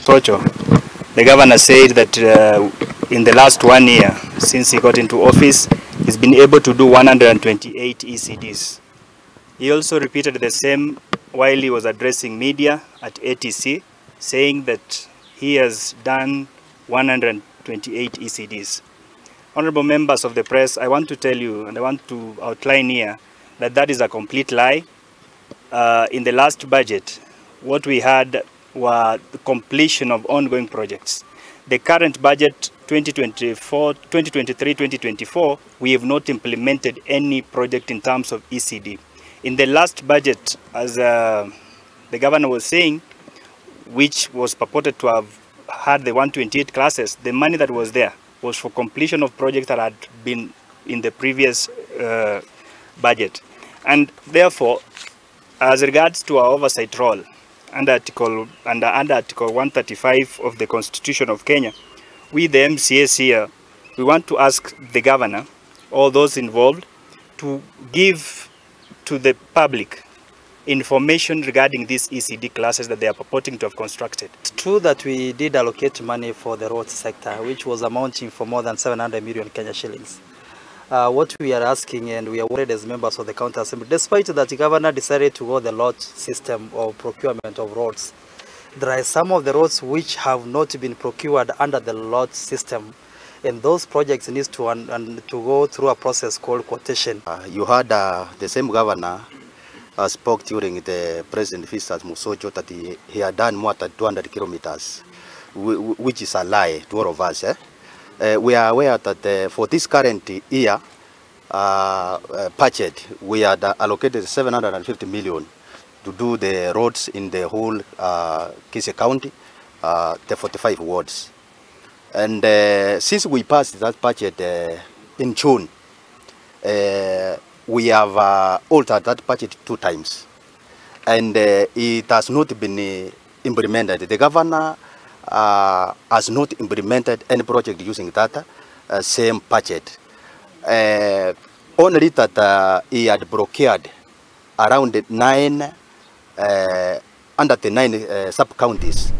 Tocho, the governor said that in the last 1 year, since he got into office, he's been able to do 128 ECDs. He also repeated the same while he was addressing media at ATC, saying that he has done 128 ECDs. Honorable members of the press, I want to tell you, and I want to outline here, that that is a complete lie. In the last budget, what we had were the completion of ongoing projects. The current budget, 2023-2024, we have not implemented any project in terms of ECD. In the last budget, as the governor was saying, which was purported to have had the 128 classes, the money that was there was for completion of projects that had been in the previous budget. And therefore, as regards to our oversight role, under Article 135 of the Constitution of Kenya, we the MCAs here, we want to ask the governor, all those involved, to give to the public information regarding these ECD classes that they are purporting to have constructed. It's true that we did allocate money for the road sector, which was amounting for more than 700 million Kenya shillings. What we are asking, and we are worried as members of the County Assembly, despite that the governor decided to go the lot system of procurement of roads, there are some of the roads which have not been procured under the lot system, and those projects need to go through a process called quotation. You heard the same governor spoke during the president visit at Musojo that he had done more than 200 kilometers, which is a lie to all of us. We are aware that for this current year budget, we had allocated 750 million to do the roads in the whole Kisii County, the 45 wards. And since we passed that budget in June, we have altered that budget 2 times, and it has not been implemented. The governor has not implemented any project using that same budget. Only that he had procured around 9 under the 9 sub-counties.